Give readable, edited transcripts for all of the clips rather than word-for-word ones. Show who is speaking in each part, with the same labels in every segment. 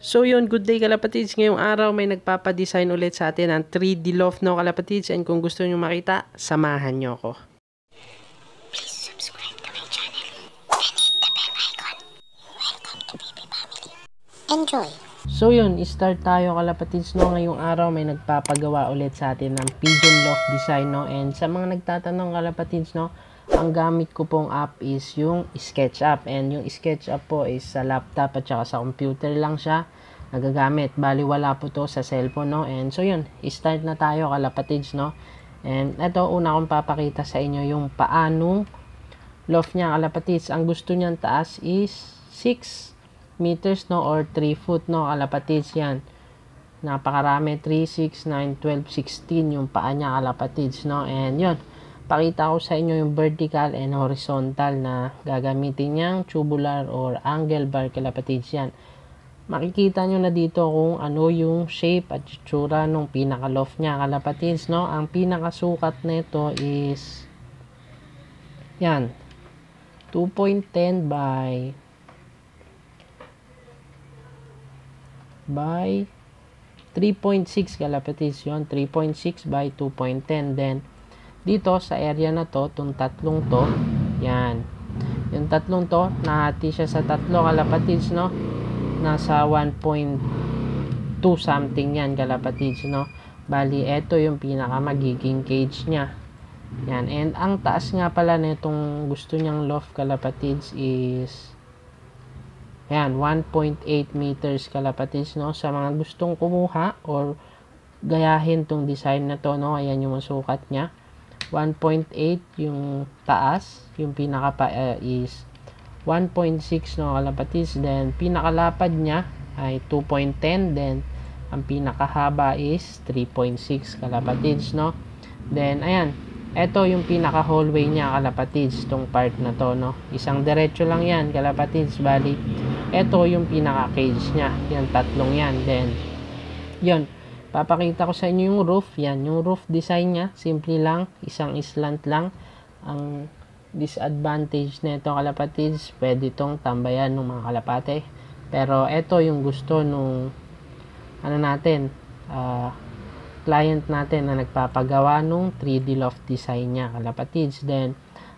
Speaker 1: So yun, good day kalapatids. Ngayong araw may nagpapadesign ulit sa atin ng 3D loft, no kalapatids. And kung gusto nyo makita, samahan nyo ako.
Speaker 2: Please subscribe to my channel and hit the bell icon. Welcome to Baby Family. Enjoy!
Speaker 1: So yun, start tayo kalapatids, no. Ngayong araw may nagpapagawa ulit sa atin ng pigeon loft design, no. And sa mga nagtatanong kalapatids, no, ang gamit ko pong app is yung SketchUp. And yung SketchUp po is sa laptop at saka sa computer lang siya nagagamit. Bali wala po to sa cellphone, no. And so yun, start na tayo kalapatids, no. And ito, una kong papakita sa inyo yung paanong loft niya kalapatids. Ang gusto niyang taas is 6 meters, no, or 3 foot, no, kalapatids. Yan, napakarami, 3, 6, 9, 12, 16 yung paa niya kalapatids, no. And yun, pakita ko sa inyo yung vertical and horizontal na gagamitin niyang tubular or angle bar kalapatids. Yan, makikita nyo na dito kung ano yung shape at itsura ng pinaka loft niya kalapatids, no. Ang pinakasukat nito is yan, 2.10 by 3.6 kalapatids. Yun, 3.6 by 2.10. Then dito sa area na to, itong tatlong to, yan, yung tatlong to, nahati siya sa tatlo kalapatids, no. Nasa 1.2 something yan kalapatids, no. Bali, eto yung pinaka magiging cage niya. Yan, and ang taas nga pala nitong gusto niyang loft kalapatids is yan, 1.8 meters kalapatids, no. Sa mga gustong kumuha or gayahin tong design na to, no, ayan yung masukat niya, 1.8 yung taas, yung pinaka pa is 1.6, no kalapatids. Then pinakalapad niya ay 2.10, then ang pinakahaba is 3.6 kalapatids, no. Then ayan, eto yung pinaka hallway niya kalapatids, tong part na to, no. Isang diretso lang yan kalapatids. Bali, eto yung pinaka cage niya, yan, tatlong yan. Then yun, papakita ko sa inyo yung roof. Yan, yung roof design niya, simple lang, isang slant lang. Ang disadvantage nito kalapatids, pwede itong tambayan ng mga kalapate. Pero ito yung gusto nung ano natin, client natin na nagpapagawa nung 3D loft design niya kalapatids. Then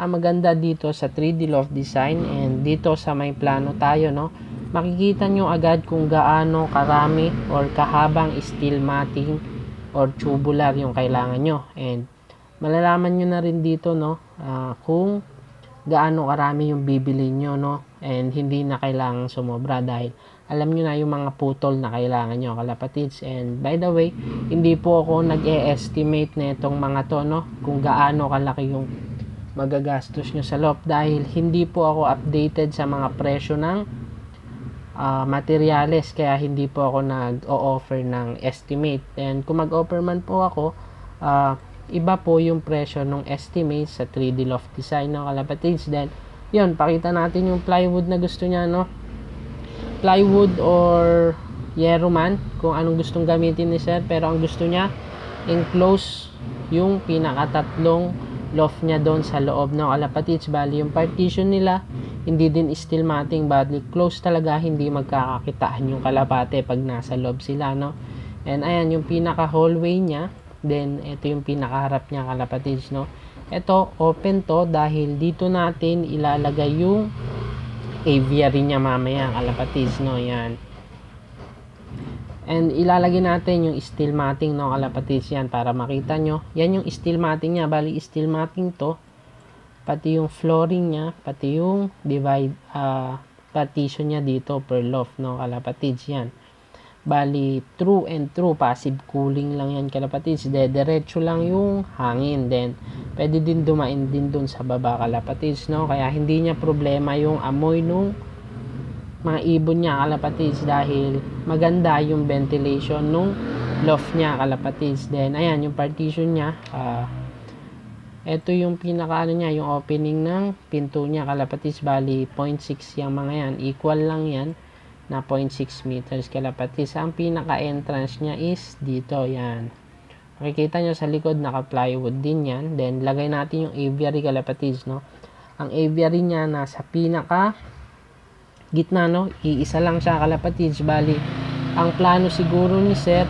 Speaker 1: ang maganda dito sa 3D loft design, and dito sa may plano tayo, no, makikita nyo agad kung gaano karami or kahabang steel matting or tubular yung kailangan nyo. And malalaman nyo na rin dito, no, kung gaano karami yung bibili nyo, no. And hindi na kailangan sumobra dahil alam nyo na yung mga putol na kailangan nyo kalapatids. And by the way, hindi po ako nag-e-estimate na itong mga to, no, kung gaano kalaki yung magagastos nyo sa loft, dahil hindi po ako updated sa mga presyo ng materyales, kaya hindi po ako nag-o-offer ng estimate. And kung mag-offer man po ako, iba po yung presyo ng estimate sa 3D loft design ng kalapatids. Then yun, pakita natin yung plywood na gusto niya, no. Plywood or yero man, kung anong gustong gamitin ni sir, pero ang gusto niya enclose yung pinakatatlong loft niya doon sa loob ng kalapatids. Bali, yung partition nila hindi din steel matting, bali close talaga, hindi magkakakitaan yung kalapate pag nasa loob sila, no. And ayan yung pinaka hallway niya. Then ito yung pinakaharap niya kalapatids, no. Ito open to dahil dito natin ilalagay yung aviary niya mamaya kalapatids, no. Yan, and ilalagay natin yung steel matting, no kalapatids. Yan, para makita nyo, yan yung steel matting niya. Bali steel matting to, pati yung flooring niya, pati yung partition niya dito per loft, no kalapatids. Yan, bali true and true passive cooling lang yan kalapatids. Diretso lang yung hangin. Then pwede din dumain din dun sa baba kalapatids, no. Kaya hindi niya problema yung amoy nung mga ibon niya kalapatids, dahil maganda yung ventilation nung loft niya kalapatids. Then ayan yung partition niya, ito yung pinaka ano niya, yung opening ng pinto niya kalapatids. Bali 0.6 yung mga yan, equal lang yan na 0.6 meters kalapatids. Ang pinaka entrance niya is dito, yan, makikita nyo sa likod, naka plywood din yan. Then lagay natin yung aviary kalapatids, no. Ang aviary niya nasa pinaka gitna, no? Iisa lang siya kalapatids. Bali, ang plano siguro ni sir,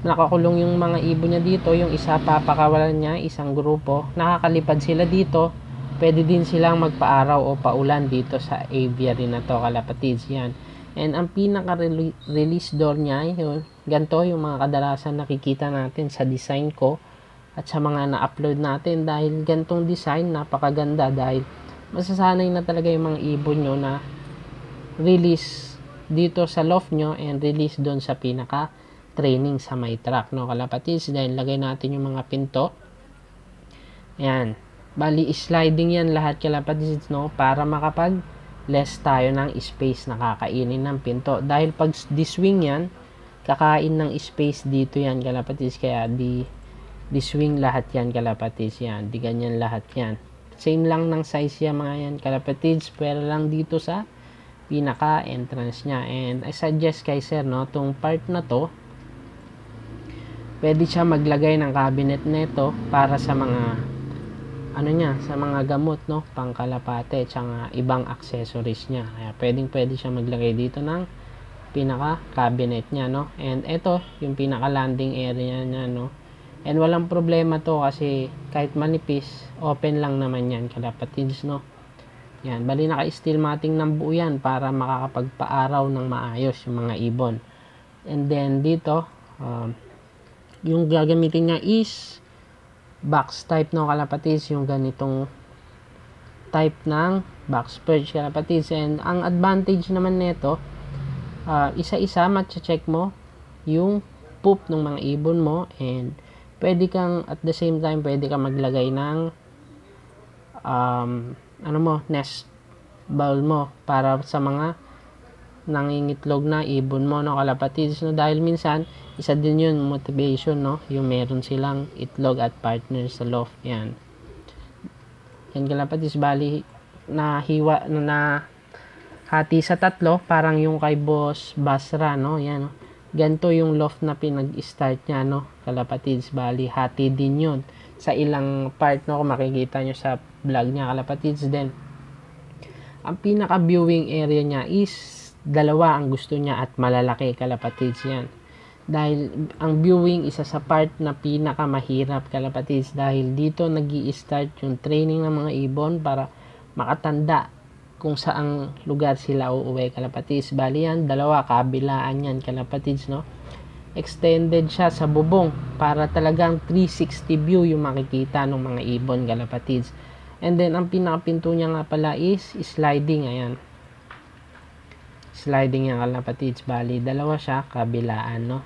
Speaker 1: nakakulong yung mga ibon niya dito, yung isa papakawalan niya, isang grupo, nakakalipad sila dito, pwede din silang magpaaraw o paulan dito sa aviary na to kalapatids. Yan. And ang pinaka release door niya, yun, ganito yung mga kadalasan nakikita natin sa design ko at sa mga na-upload natin. Dahil gantong design, napakaganda, dahil masasanay na talaga yung mga ibon nyo na release dito sa loft nyo and release doon sa pinaka training sa may track, no kalapatids. Dahil lagay natin yung mga pinto. Ayan. Bali, sliding yan lahat kalapatids, no, para makapag less tayo ng space na kakainin ng pinto. Dahil pag diswing yan, kakain ng space dito yan kalapatids. Kaya diswing lahat yan kalapatids. Yan, di ganyan lahat yan. Same lang ng size yan mga yan kalapatids, pero lang dito sa pinaka entrance nya. And I suggest kay sir, no, tong part na to, pwede siya maglagay ng cabinet neto para sa mga sa mga gamot, no, pangkalapate, tsaka ibang accessories niya. Kaya pwede siya maglagay dito ng pinaka cabinet niya, no. And ito yung pinaka landing area niya, no. And walang problema to kasi kahit manipis, open lang naman yan kalapatids, no. Yan, bali naka-steel matting ng buo yan para makakapagpaaraw ng maayos yung mga ibon. And then dito, yung gagamitin niya is box type, no kalapatids, yung ganitong type ng box perch kalapatids. And ang advantage naman nito, isa-isa matche-check mo yung poop ng mga ibon mo, and pwede kang at the same time pwede kang maglagay ng nest bowl mo para sa mga nangingitlog na ibon mo, no kalapatids, no. Dahil minsan isa din yun motivation, no, yung meron silang itlog at partner sa loft. Yan kalapatids. Bali nahiwa na hati sa tatlo, parang yung kay Boss Basra, no. Yan, no, ganito yung loft na pinag-start niya, no kalapatids. Bali hati din yun sa ilang part, no, kung makikita nyo sa vlog niya kalapatids. Then ang pinaka viewing area niya is dalawa ang gusto niya at malalaki kalapatids. Yan, dahil ang viewing isa sa part na pinaka mahirap kalapatids, dahil dito nag-i-start yung training ng mga ibon para makatanda kung saang lugar sila uuwi kalapatids. Bali yan, dalawa kabilaan yan kalapatids, no. Extended siya sa bubong para talagang 360 view yung makikita ng mga ibon kalapatids. And then ang pinakapinto niya nga pala is sliding. Ayan, sliding yan kalapatids. Bali dalawa siya kabilaan, no.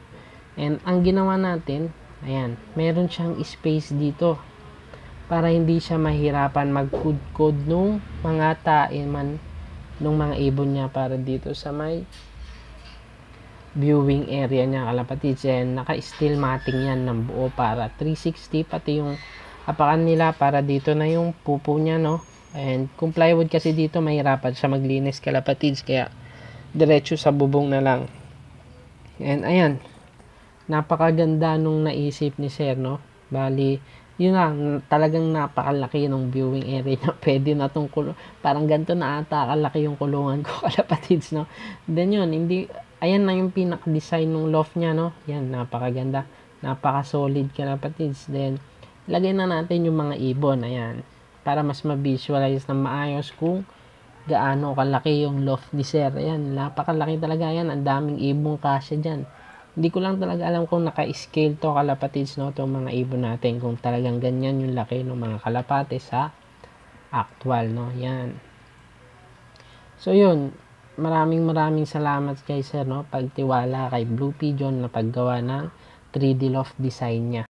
Speaker 1: And ang ginawa natin, ayan, meron siyang space dito para hindi siya mahirapan magkudkod nung mga taiman nung mga ibon niya para dito sa may viewing area niya kalapatids. And naka-steel matting yan ng buo para 360, pati yung apakan nila para dito na yung pupo niya, no. And kung plywood kasi dito, mahirapan siya maglinis kalapatids, kaya diretso sa bubong na lang. And ayan, napakaganda nung naisip ni sir, no. Bali yun lang, talagang napakalaki ng viewing area na pwede na tong parang ganito na ata kalaki yung kulungan ko kalapatids, no. Then yun, ayan na yung pinaka-design ng loft niya, no. Yan, napakaganda, napaka-solid kalapatids. Then lagay na natin yung mga ibon, ayan, para mas ma-visualize na maayos kung gaano kalaki yung loft ni sir. Ayan, napakalaki talaga yan, ang daming ibong kasya dyan. Hindi ko lang talaga alam kung naka-scale to kalapatids, no, itong mga ibon natin, kung talagang ganyan yung laki ng mga kalapate sa actual, no. Yan, so yun, maraming salamat kay sir, no, pagtiwala kay Blue Pigeon na paggawa ng 3D loft design niya.